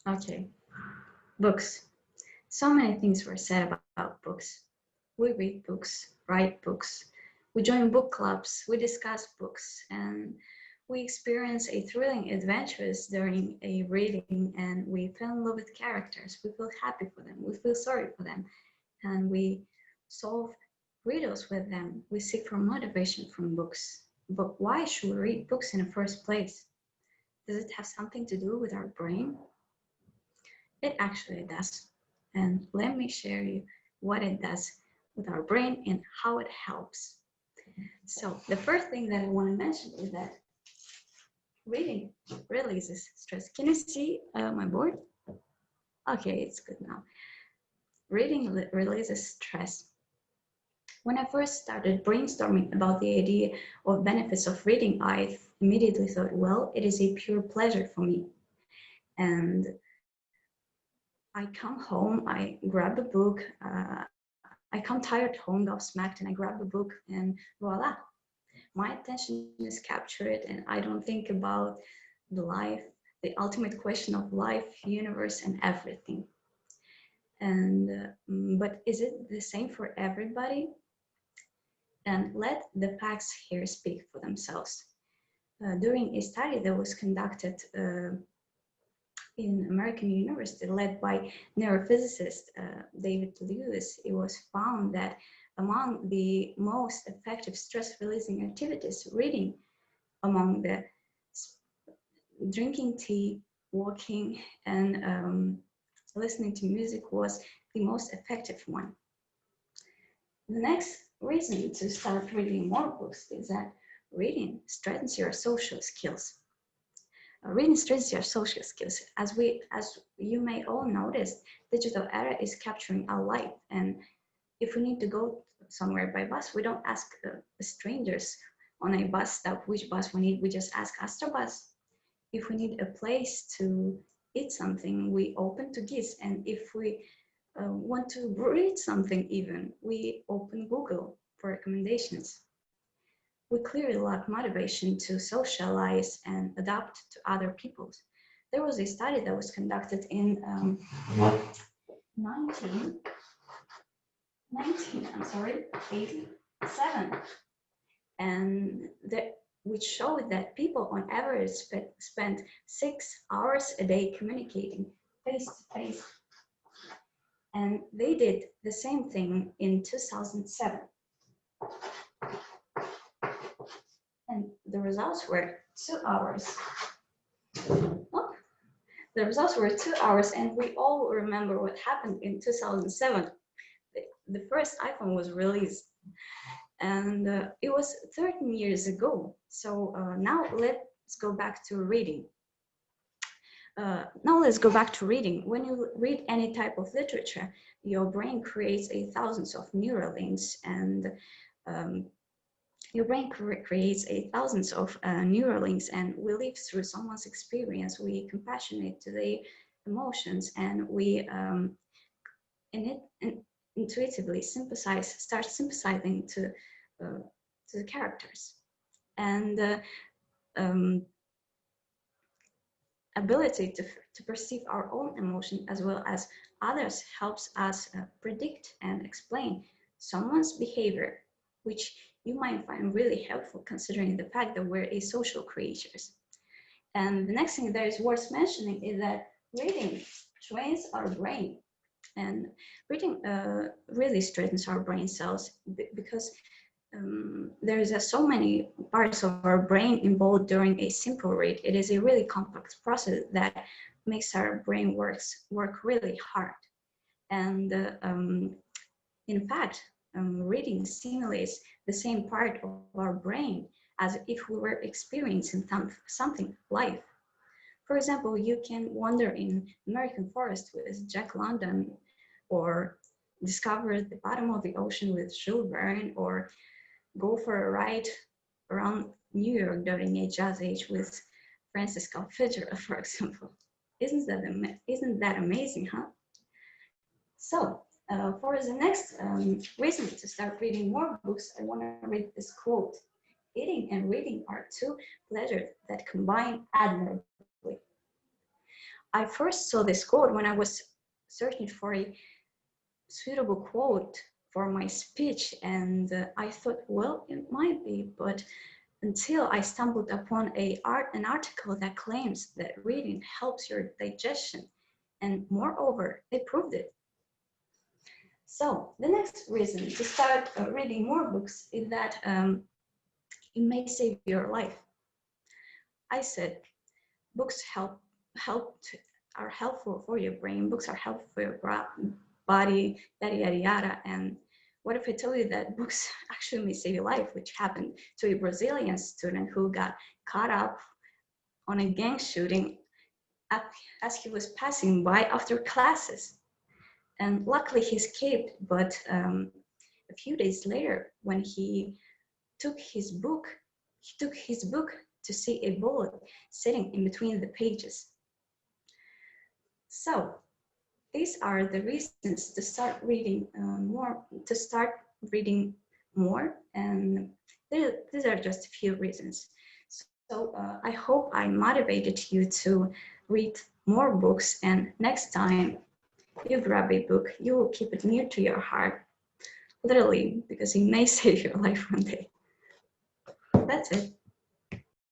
Okay, books. So many things were said about books. We read books, write books, we join book clubs, we discuss books, and we experience a thrilling adventures during a reading, and we fell in love with characters. We feel happy for them, we feel sorry for them, and we solve riddles with them. We seek for motivation from books. But why should we read books in the first place? Does it have something to do with our brain? It actually does. And let me share you what it does with our brain and how it helps. So the first thing that I want to mention is that reading releases stress. Can you see my board? Okay, it's good now. Reading releases stress. When I first started brainstorming about the idea of benefits of reading, I immediately thought, well, it is a pure pleasure for me. And I come home, I grab a book, I come tired home, gobsmacked, and I grab a book, and voila, my attention is captured, and I don't think about the life, the ultimate question of life, universe, and everything. And but is it the same for everybody? And let the facts here speak for themselves. During a study that was conducted in American University, led by neurophysicist David Lewis, it was found that among the most effective stress-releasing activities, reading among the drinking tea, walking, and listening to music was the most effective one. The next reason to start reading more books is that reading strengthens your social skills. Reading strengthens your social skills. As you may all notice, digital era is capturing our life, and if we need to go somewhere by bus, we don't ask strangers on a bus stop which bus we need. We just ask Astrobus. If we need a place to eat something, we open to Gis, and if we want to read something even, we open Google for recommendations. We clearly lack motivation to socialize and adapt to other people. There was a study that was conducted in 1987, and which showed that people on average spent 6 hours a day communicating face to face. And they did the same thing in 2007. And the results were 2 hours. Oh, the results were 2 hours, and we all remember what happened in 2007. The first iPhone was released, and it was 13 years ago. So now let's go back to reading. When you read any type of literature, your brain creates thousands of neural links, and your brain creates thousands of neural links, and we live through someone's experience. We compassionate to their emotions, and we intuitively start sympathizing to the characters. And ability to perceive our own emotion as well as others helps us predict and explain someone's behavior, which you might find really helpful considering the fact that we're social creatures. And the next thing that is worth mentioning is that reading trains our brain. And reading really strengthens our brain cells because there's so many parts of our brain involved during a simple read. It is a really complex process that makes our brain work really hard. And in fact, reading stimulates the same part of our brain as if we were experiencing something live. For example, you can wander in American forest with Jack London, or discover the bottom of the ocean with Jules Verne, or go for a ride around New York during a jazz age with Francis Scott Fitzgerald, for example. Isn't that amazing, huh? So for the next reason to start reading more books, I want to read this quote. Eating and reading are two pleasures that combine admirably. I first saw this quote when I was searching for a suitable quote for my speech, and I thought, well, it might be, but until I stumbled upon an article that claims that reading helps your digestion, and moreover, they proved it. So the next reason to start reading more books is that it may save your life. I said books are helpful for your brain. Books are helpful for your body, yada yada yada. And what if I tell you that books actually may save your life, which happened to a Brazilian student who got caught up on a gang shooting as he was passing by after classes. And luckily he escaped, but a few days later, when he took his book to see a bullet sitting in between the pages. So these are the reasons to start reading more, and these are just a few reasons. So I hope I motivated you to read more books, and next time you grab a book, you will keep it near to your heart, literally, because it may save your life one day. That's it.